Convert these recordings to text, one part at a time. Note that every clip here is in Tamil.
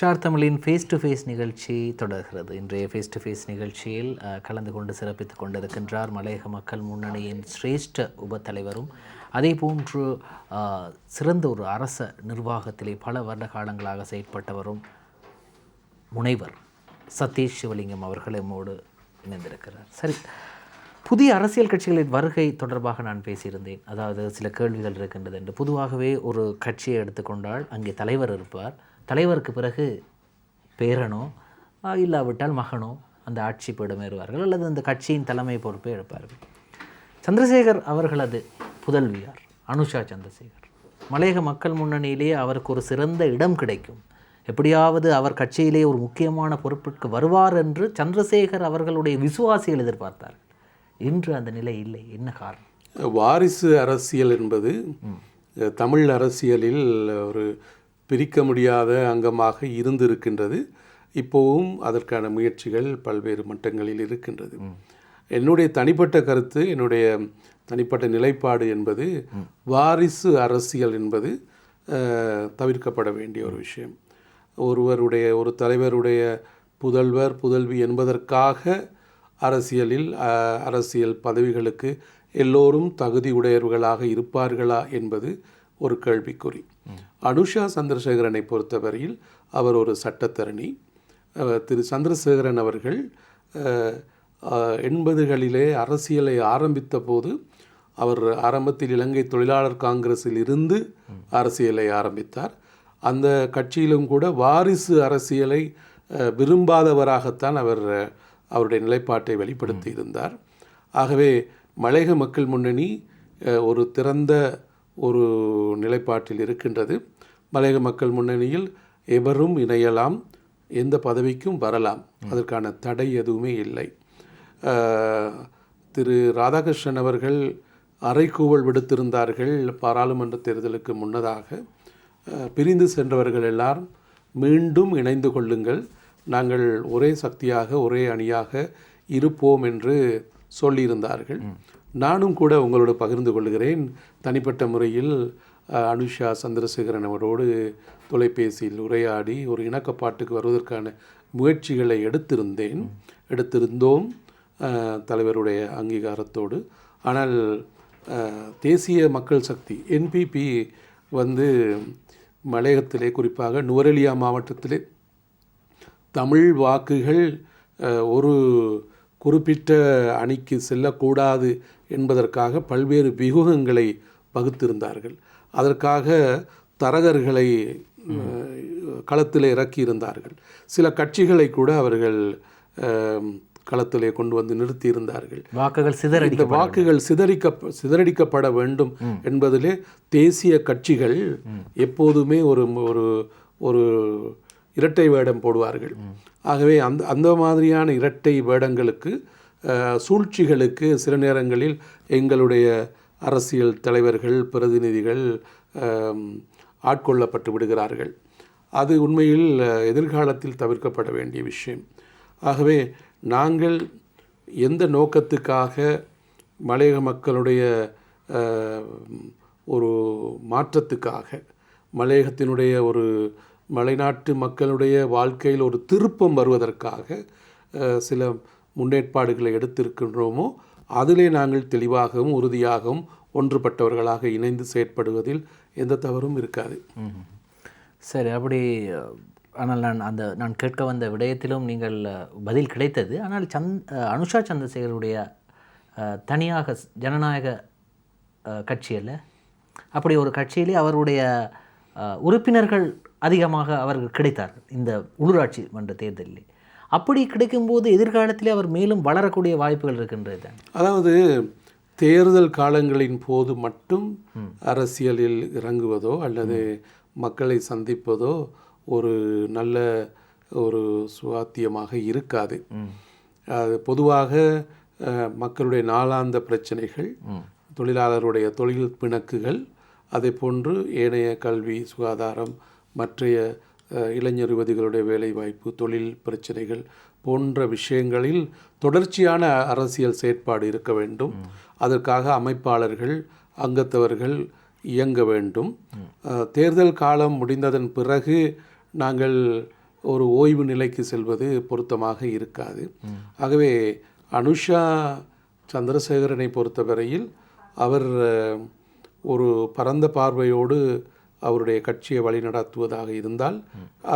ஸ்டார் தமிழின் ஃபேஸ் டு ஃபேஸ் நிகழ்ச்சி தொடர்கிறது. இன்றைய ஃபேஸ் டு ஃபேஸ் நிகழ்ச்சியில் கலந்து கொண்டு சிறப்பித்துக் கொண்டிருக்கின்றார் மலையக மக்கள் முன்னணியின் சிரேஷ்ட உபத்தலைவரும் அதே போன்று சிறந்த ஒரு அரச நிர்வாகத்திலே பல வருட காலங்களாக செயற்பட்டவரும் முனைவர் சதீஷ் சிவலிங்கம் அவர்கள் நம்மோடு இணைந்திருக்கிறார். சரி, புதிய அரசியல் கட்சிகளின் வருகை தொடர்பாக நான் பேசியிருந்தேன். அதாவது சில கேள்விகள் இருக்கின்றது என்று. பொதுவாகவே ஒரு கட்சியை எடுத்துக்கொண்டால் அங்கே தலைவர் இருப்பார். தலைவருக்கு பிறகு பேரனோ இல்லாவிட்டால் மகனோ அந்த ஆட்சி பீடமேறுவார்கள் அல்லது அந்த கட்சியின் தலைமை பொறுப்பை எடுப்பார்கள். சந்திரசேகர் அவர்களது புதல்வியார் அனுஷா சந்திரசேகர். மலையக மக்கள் முன்னணியிலேயே அவருக்கு ஒரு சிறந்த இடம் கிடைக்கும், எப்படியாவது அவர் கட்சியிலே ஒரு முக்கியமான பொறுப்பிற்கு வருவார் என்று சந்திரசேகர் அவர்களுடைய விசுவாசிகள் எதிர்பார்த்தார்கள். இன்று அந்த நிலை இல்லை. என்ன காரணம்? வாரிசு அரசியல் என்பது தமிழ் அரசியலில் ஒரு பிரிக்க முடியாத அங்கமாக இருந்திருக்கின்றது. இப்போவும் அதற்கான முயற்சிகள் பல்வேறு மட்டங்களில் இருக்கின்றது. என்னுடைய தனிப்பட்ட கருத்து, என்னுடைய தனிப்பட்ட நிலைப்பாடு என்பது வாரிசு அரசியல் என்பது தவிர்க்கப்பட வேண்டிய ஒரு விஷயம். ஒரு தலைவருடைய புதல்வர் புதல்வி என்பதற்காக அரசியலில் அரசியல் பதவிகளுக்கு எல்லோரும் தகுதி உடையவர்களாக இருப்பார்களா என்பது ஒரு கேள்விக்குறி. அனுஷா சந்திரசேகரனை பொறுத்தவரையில் அவர் ஒரு சட்டத்தரணி. திரு சந்திரசேகரன் அவர்கள் 80களிலே அரசியலை ஆரம்பித்த போது அவர் ஆரம்பத்தில் இலங்கை தொழிலாளர் காங்கிரஸில் இருந்து அரசியலை ஆரம்பித்தார். அந்த கட்சியிலும் கூட வாரிசு அரசியலை விரும்பாதவராகத்தான் அவருடைய நிலைப்பாட்டை வெளிப்படுத்தி இருந்தார். ஆகவே மலையக மக்கள் முன்னணி ஒரு திறந்த ஒரு நிலைப்பாட்டில் இருக்கின்றது. மலையக மக்கள் முன்னணியில் எவரும் இணையலாம், எந்த பதவிக்கும் வரலாம், அதற்கான தடை எதுவுமே இல்லை. திரு ராதாகிருஷ்ணன் அவர்கள் அறைகூவல் விடுத்திருந்தார்கள் பாராளுமன்ற தேர்தலுக்கு முன்னதாக. பிரிந்து சென்றவர்கள் எல்லாரும் மீண்டும் இணைந்து கொள்ளுங்கள், நாங்கள் ஒரே சக்தியாக ஒரே அணியாக இருப்போம் என்று சொல்லியிருந்தார்கள். நானும் கூட உங்களோடு பகிர்ந்து கொள்கிறேன். தனிப்பட்ட முறையில் அனுஷா சந்திரசேகரன் அவரோடு தொலைபேசியில் உரையாடி ஒரு இணக்கப்பாட்டுக்கு வருவதற்கான முயற்சிகளை எடுத்திருந்தோம் தலைவருடைய அங்கீகாரத்தோடு. ஆனால் தேசிய மக்கள் சக்தி என்பிபி மலையகத்திலே குறிப்பாக நுவரெலியா மாவட்டத்திலே தமிழ் வாக்குகள் ஒரு குறிப்பிட்ட அணிக்கு செல்லக்கூடாது என்பதற்காக பல்வேறு வியூகங்களை வகுத்திருந்தார்கள். அதற்காக தரகர்களை களத்திலே இறக்கியிருந்தார்கள். சில கட்சிகளை கூட அவர்கள் களத்திலே கொண்டு வந்து நிறுத்தியிருந்தார்கள். வாக்குகள் சிதறடிக்கப்பட வேண்டும் என்பதிலே தேசிய கட்சிகள் எப்போதுமே ஒரு இரட்டை வேடம் போடுவார்கள். ஆகவே அந்த மாதிரியான இரட்டை வேடங்களுக்கு சூழ்ச்சிகளுக்கு சில நேரங்களில் எங்களுடைய அரசியல் தலைவர்கள் பிரதிநிதிகள் ஆட்கொள்ளப்பட்டு விடுகிறார்கள். அது உண்மையில் எதிர்காலத்தில் தவிர்க்கப்பட வேண்டிய விஷயம். ஆகவே நாங்கள் எந்த நோக்கத்துக்காக மலையக மக்களுடைய ஒரு மாற்றத்துக்காக, மலையகத்தினுடைய ஒரு மலைநாட்டு மக்களுடைய வாழ்க்கையில் ஒரு திருப்பம் வருவதற்காக சில முன்னேற்பாடுகளை எடுத்திருக்கின்றோமோ அதிலே நாங்கள் தெளிவாகவும் உறுதியாகவும் ஒன்றுபட்டவர்களாக இணைந்து செயற்படுவதில் எந்த தவறும் இருக்காது. சரி, அப்படி ஆனால் நான் கேட்க வந்த விடயத்திலும் நீங்கள் பதில் கிடைத்தது. ஆனால் அனுஷா சந்திரசேகருடைய தனியாக ஜனநாயக கட்சியில் அப்படி ஒரு கட்சியிலே அவருடைய உறுப்பினர்கள் அதிகமாக அவர்கள் கிடைத்தார்கள் இந்த உள்ளூராட்சி மன்ற தேர்தலில். அப்படி கிடைக்கும்போது எதிர்காலத்திலே அவர் மேலும் வளரக்கூடிய வாய்ப்புகள் இருக்கின்றது. அதாவது தேர்தல் காலங்களின் போது மட்டும் அரசியலில் இறங்குவதோ அல்லது மக்களை சந்திப்பதோ ஒரு நல்ல ஒரு சுவாத்தியமாக இருக்காது. அது பொதுவாக மக்களுடைய நாளாந்த பிரச்சனைகள், தொழிலாளருடைய தொழில் பிணக்குகள், அதே போன்று ஏனைய கல்வி, சுகாதாரம், மற்றைய இளைஞர் யுவதிகளுடைய வேலைவாய்ப்பு, தொழில் பிரச்சனைகள் போன்ற விஷயங்களில் தொடர்ச்சியான அரசியல் செயற்பாடு இருக்க வேண்டும். அதற்காக அமைப்பாளர்கள், அங்கத்தவர்கள் இயங்க வேண்டும். தேர்தல் காலம் முடிந்ததன் பிறகு நாங்கள் ஒரு ஓய்வு நிலைக்கு செல்வது பொருத்தமாக இருக்காது. ஆகவே அனுஷா சந்திரசேகரனை பொறுத்தவரையில் அவர் ஒரு பரந்த பார்வையோடு அவருடைய கட்சியை வழிநடத்துவதாக இருந்தால்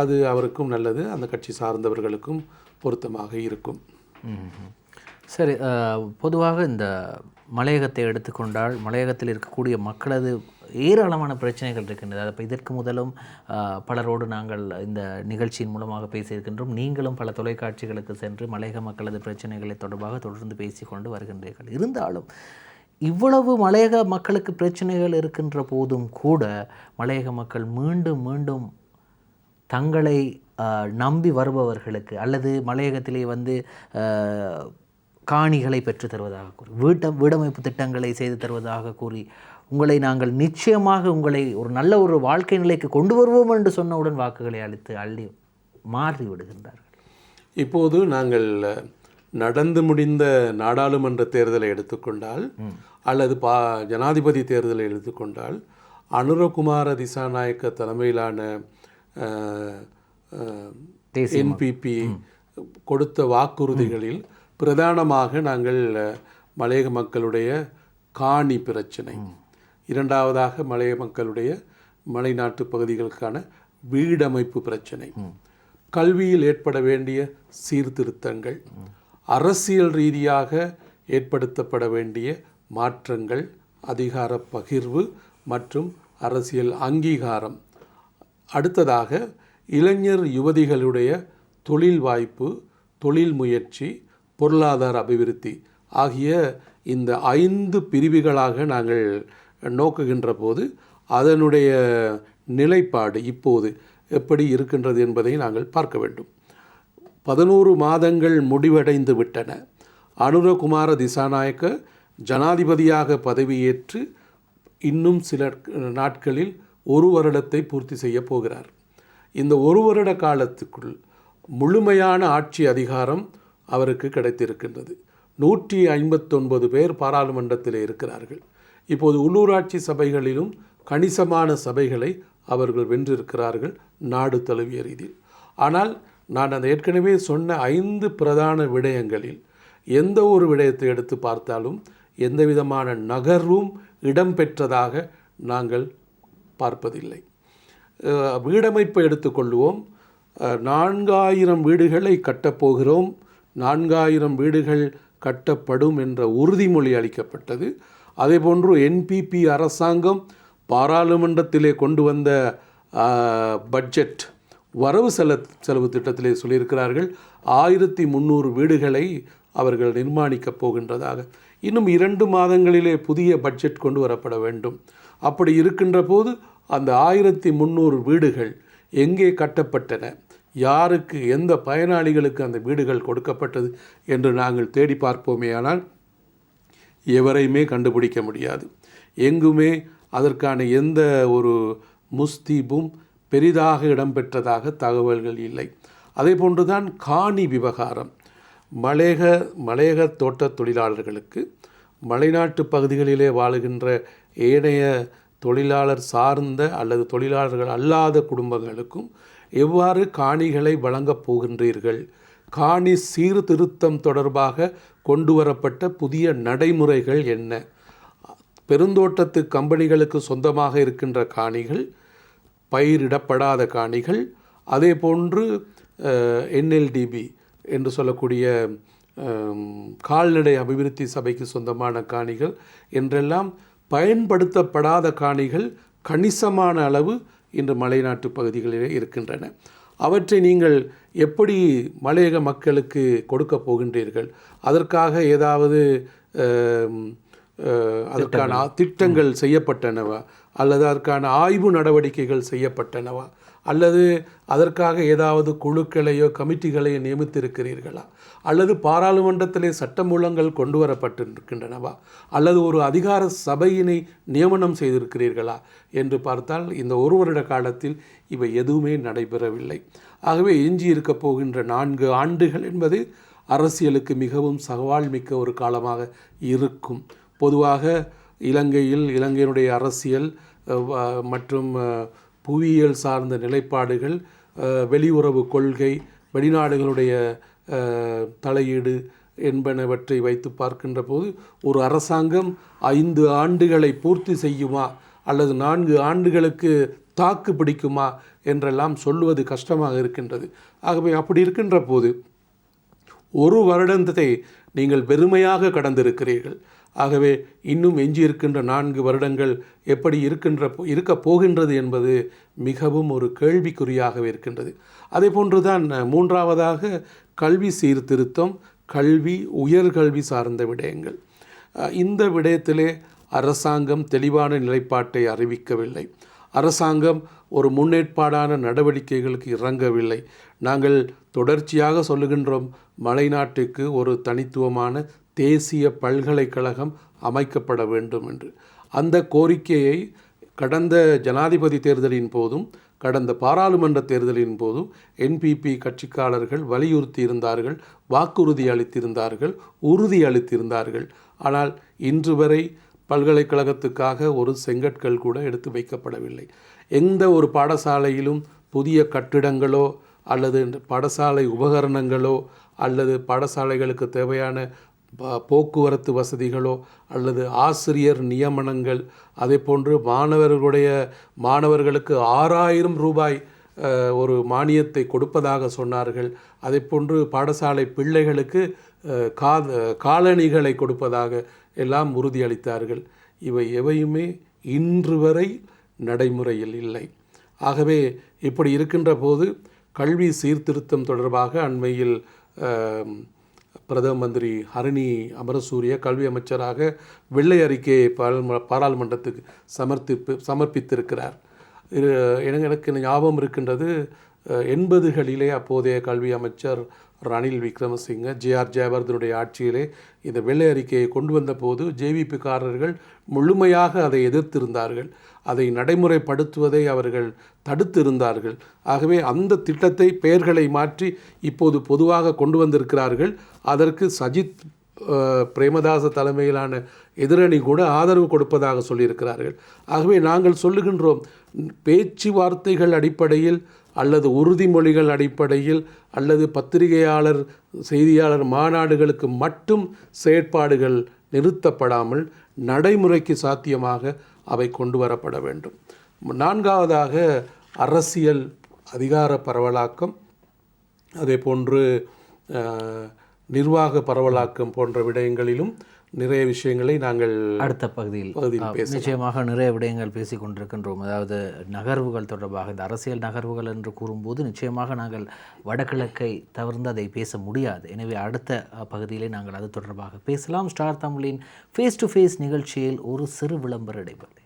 அது அவருக்கும் நல்லது, அந்த கட்சி சார்ந்தவர்களுக்கும் பொருத்தமாக இருக்கும். சரி, பொதுவாக இந்த மலையகத்தை எடுத்துக்கொண்டால் மலையகத்தில் இருக்கக்கூடிய மக்களது ஏராளமான பிரச்சனைகள் இருக்கின்றது. அப்போ இதற்கு முதலும் பலரோடு நாங்கள் இந்த நிகழ்ச்சியின் மூலமாக பேசியிருக்கின்றோம். நீங்களும் பல தொலைக்காட்சிகளுக்கு சென்று மலையக மக்களது பிரச்சனைகளை தொடர்பாக தொடர்ந்து பேசிக்கொண்டு வருகின்றீர்கள். இருந்தாலும் இவ்வளவு மலையக மக்களுக்கு பிரச்சனைகள் இருக்கின்ற போதும் கூட மலையக மக்கள் மீண்டும் மீண்டும் தங்களை நம்பி வருபவர்களுக்கு அல்லது மலையகத்திலே வந்து காணிகளை பெற்று தருவதாக கூறி வீடமைப்பு திட்டங்களை செய்து தருவதாக கூறி உங்களை நாங்கள் நிச்சயமாக உங்களை ஒரு நல்ல ஒரு வாழ்க்கை நிலைக்கு கொண்டு வருவோம் என்று சொன்னவுடன் வாக்குகளை அளித்து அள்ளி மாறி விடுகின்றார்கள். இப்போது நாங்கள் நடந்து முடிந்த நாடாளுமன்ற தேர்தலை எடுத்துக்கொண்டால் அல்லது ஜனாதிபதி தேர்தலை எடுத்துக்கொண்டால் அனுரகுமார திசாநாயக்க தலைமையிலான என்பிபி கொடுத்த வாக்குறுதிகளில் பிரதானமாக நாங்கள் மலையக மக்களுடைய காணி பிரச்சனை, இரண்டாவதாக மலைய மக்களுடைய மலைநாட்டு பகுதிகளுக்கான வீடமைப்பு பிரச்சனை, கல்வியில் ஏற்பட வேண்டிய சீர்திருத்தங்கள், அரசியல் ரீதியாக ஏற்படுத்தப்பட வேண்டிய மாற்றங்கள், அதிகார பகிர்வு மற்றும் அரசியல் அங்கீகாரம், அடுத்ததாக இளைஞர் யுவதிகளுடைய தொழில் வாய்ப்பு, தொழில் முயற்சி, பொருளாதார அபிவிருத்தி ஆகிய இந்த 5 பிரிவுகளாக நாங்கள் நோக்குகின்ற போது அதனுடைய நிலைப்பாடு இப்போது எப்படி இருக்கின்றது என்பதை நாங்கள் பார்க்க வேண்டும். 11 மாதங்கள் முடிவடைந்து விட்டன. அனுரகுமார திசாநாயக்க ஜனாதிபதியாக பதவியேற்று இன்னும் சில நாட்களில் 1 வருடத்தை பூர்த்தி செய்ய போகிறார். இந்த 1 வருட காலத்துக்குள் முழுமையான ஆட்சி அதிகாரம் அவருக்கு கிடைத்திருக்கின்றது. 159 பேர் பாராளுமன்றத்தில் இருக்கிறார்கள். இப்போது உள்ளூராட்சி சபைகளிலும் கணிசமான சபைகளை அவர்கள் வென்றிருக்கிறார்கள் நாடு தழுவிய ரீதியில். ஆனால் நான் அந்த ஏற்கனவே சொன்ன 5 பிரதான விடயங்களில் எந்த ஒரு விடயத்தை எடுத்து பார்த்தாலும் எந்த விதமான நகர்வும் இடம்பெற்றதாக நாங்கள் பார்ப்பதில்லை. வீடமைப்பை எடுத்துக்கொள்வோம். 4000 வீடுகளை கட்டப்போகிறோம், 4000 வீடுகள் கட்டப்படும் என்ற உறுதிமொழி அளிக்கப்பட்டது. அதேபோன்று என்பிபி அரசாங்கம் பாராளுமன்றத்திலே கொண்டு வந்த பட்ஜெட் வரவு செலவு திட்டத்திலே சொல்லியிருக்கிறார்கள் 1300 வீடுகளை அவர்கள் நிர்மாணிக்கப் போகின்றதாக. இன்னும் 2 மாதங்களிலே புதிய பட்ஜெட் கொண்டு வரப்பட வேண்டும். அப்படி இருக்கின்ற போது அந்த 1300 வீடுகள் எங்கே கட்டப்பட்டன, யாருக்கு, எந்த பயனாளிகளுக்கு அந்த வீடுகள் கொடுக்கப்பட்டது என்று நாங்கள் தேடி பார்ப்போமே, ஆனால் எவரையுமே கண்டுபிடிக்க முடியாது. எங்குமே அதற்கான எந்த ஒரு முஸ்தீபும் பெரிதாக இடம்பெற்றதாக தகவல்கள் இல்லை. அதே போன்றுதான் காணி விவகாரம். மலையக தோட்ட தொழிலாளர்களுக்கு, மலைநாட்டு பகுதிகளிலே வாழுகின்ற ஏனைய தொழிலாளர் சார்ந்த அல்லது தொழிலாளர்கள் அல்லாத குடும்பங்களுக்கும் எவ்வாறு காணிகளை வழங்கப் போகின்றீர்கள், காணி சீர்திருத்தம் தொடர்பாக கொண்டு வரப்பட்ட புதிய நடைமுறைகள் என்ன, பெருந்தோட்டத்து கம்பெனிகளுக்கு சொந்தமாக இருக்கின்ற காணிகள், பயிரிடப்படாத காணிகள், அதே போன்று என்எல்டிபி என்று சொல்லக்கூடிய கால்நடை அபிவிருத்தி சபைக்கு சொந்தமான காணிகள் என்றெல்லாம் பயன்படுத்தப்படாத காணிகள் கணிசமான அளவு இன்று மலைநாட்டு பகுதிகளிலே இருக்கின்றன. அவற்றை நீங்கள் எப்படி மலையக மக்களுக்கு கொடுக்க போகின்றீர்கள்? அதற்காக ஏதாவது அதற்கான திட்டங்கள் செய்யப்பட்டனவா, அல்லது அதற்கான ஆய்வு நடவடிக்கைகள் செய்யப்பட்டனவா, அல்லது அதற்காக ஏதாவது குழுக்களையோ கமிட்டிகளையோ நியமித்திருக்கிறீர்களா, அல்லது பாராளுமன்றத்திலே சட்டமூலங்கள் கொண்டு வரப்பட்டிருக்கின்றனவா, அல்லது ஒரு அதிகார சபையினை நியமனம் செய்திருக்கிறீர்களா என்று பார்த்தால் இந்த 1 வருட காலத்தில் இவை எதுவுமே நடைபெறவில்லை. ஆகவே எஞ்சி இருக்க போகின்ற 4 ஆண்டுகள் என்பது அரசியலுக்கு மிகவும் சவால் மிக்க ஒரு காலமாக இருக்கும். பொதுவாக இலங்கையினுடைய அரசியல் மற்றும் புவியியல் சார்ந்த நிலைப்பாடுகள் வெளியுறவு கொள்கை, வெளிநாடுகளுடைய தலையீடு என்பனவற்றை வைத்து பார்க்கின்ற போது ஒரு அரசாங்கம் 5 ஆண்டுகளை பூர்த்தி செய்யுமா அல்லது 4 ஆண்டுகளுக்கு தாக்கு பிடிக்குமா என்றெல்லாம் சொல்லுவது கஷ்டமாக இருக்கின்றது. ஆகவே அப்படி இருக்கின்ற போது ஒரு வருடத்தை நீங்கள் வெறுமையாக கடந்திருக்கிறீர்கள். ஆகவே இன்னும் எஞ்சியிருக்கின்ற 4 வருடங்கள் எப்படி இருக்கப் போகின்றது என்பது மிகவும் ஒரு கேள்விக்குறியாகவே இருக்கின்றது. அதே போன்றுதான் 3ஆவதாக கல்வி சீர்திருத்தம், கல்வி, உயர்கல்வி சார்ந்த விடயங்கள். இந்த விடயத்திலே அரசாங்கம் தெளிவான நிலைப்பாட்டை அறிவிக்கவில்லை. அரசாங்கம் ஒரு முன்னேற்பாடான நடவடிக்கைகளுக்கு இறங்கவில்லை. நாங்கள் தொடர்ச்சியாக சொல்லுகின்றோம், மலைநாட்டுக்கு ஒரு தனித்துவமான தேசிய பல்கலைக்கழகம் அமைக்கப்பட வேண்டும் என்று. அந்த கோரிக்கையை கடந்த ஜனாதிபதி தேர்தலின் போதும் கடந்த பாராளுமன்ற தேர்தலின் போதும் என்பிபி கட்சிக்காரர்கள் வலியுறுத்தி இருந்தார்கள், வாக்குறுதி அளித்திருந்தார்கள், உறுதி அளித்திருந்தார்கள். ஆனால் இன்று வரை பல்கலைக்கழகத்துக்காக ஒரு செங்கற்கள் கூட எடுத்து வைக்கப்படவில்லை. எந்த ஒரு பாடசாலையிலும் புதிய கட்டிடங்களோ அல்லது பாடசாலை உபகரணங்களோ அல்லது பாடசாலைகளுக்கு தேவையான போக்குவரத்து வசதிகளோ அல்லது ஆசிரியர் நியமனங்கள், அதே போன்று மாணவர்களுக்கு 6000 ரூபாய் ஒரு மானியத்தை கொடுப்பதாக சொன்னார்கள். அதே போன்று பாடசாலை பிள்ளைகளுக்கு காலணிகளை கொடுப்பதாக எல்லாம் உறுதியளித்தார்கள். இவை எவையுமே இன்று வரை நடைமுறையில் இல்லை. ஆகவே இப்படி இருக்கின்ற போது கல்வி சீர்திருத்தம் தொடர்பாக அண்மையில் பிரதம மந்திரி ஹரிணி அமரசூரிய கல்வி அமைச்சராக வெள்ளை அறிக்கையை பாராளுமன்றத்துக்கு சமர்ப்பித்திருக்கிறார். எனக்கு ஞாபகம் இருக்கின்றது, 80களிலே அப்போதைய கல்வி அமைச்சர் ரணில் விக்ரமசிங்க, ஜே.ஆர். ஜெயவர்தனுடைய ஆட்சியிலே இந்த வெள்ளை அறிக்கையை கொண்டு வந்த போது ஜேவிபிக்காரர்கள் முழுமையாக அதை எதிர்த்திருந்தார்கள். அதை நடைமுறைப்படுத்துவதை அவர்கள் தடுத்திருந்தார்கள். ஆகவே அந்த திட்டத்தை பெயர்களை மாற்றி இப்போது பொதுவாக கொண்டு வந்திருக்கிறார்கள். அதற்கு சஜித் பிரேமதாச தலைமையிலான எதிரணி கூட ஆதரவு கொடுப்பதாக சொல்லியிருக்கிறார்கள். ஆகவே நாங்கள் சொல்லுகின்றோம், பேச்சுவார்த்தைகள் அடிப்படையில் அல்லது உறுதிமொழிகள் அடிப்படையில் அல்லது பத்திரிகையாளர் செய்தியாளர் மாநாடுகளுக்கு மட்டும் செயற்பாடுகள் நிறுத்தப்படாமல் நடைமுறைக்கு சாத்தியமாக அவை கொண்டு வரப்பட வேண்டும். 4ஆவதாக அரசியல் அதிகார பரவலாக்கம், அதே போன்று நிர்வாக பரவலாக்கம் போன்ற விடயங்களிலும் நிறைய விஷயங்களை நாங்கள் அடுத்த பகுதியில் நிச்சயமாக நிறைய விடயங்கள் பேசி கொண்டிருக்கின்றோம். அதாவது நகர்வுகள் தொடர்பாக, இந்த அரசியல் நகர்வுகள் என்று கூறும்போது நிச்சயமாக நாங்கள் வடகிழக்கை தவிர்த்து அதை பேச முடியாது. எனவே அடுத்த பகுதியிலே நாங்கள் அது தொடர்பாக பேசலாம். ஸ்டார் தமிழின் ஃபேஸ் டு ஃபேஸ் நிகழ்ச்சியில் ஒரு சிறு விளம்பர இடைவெளி.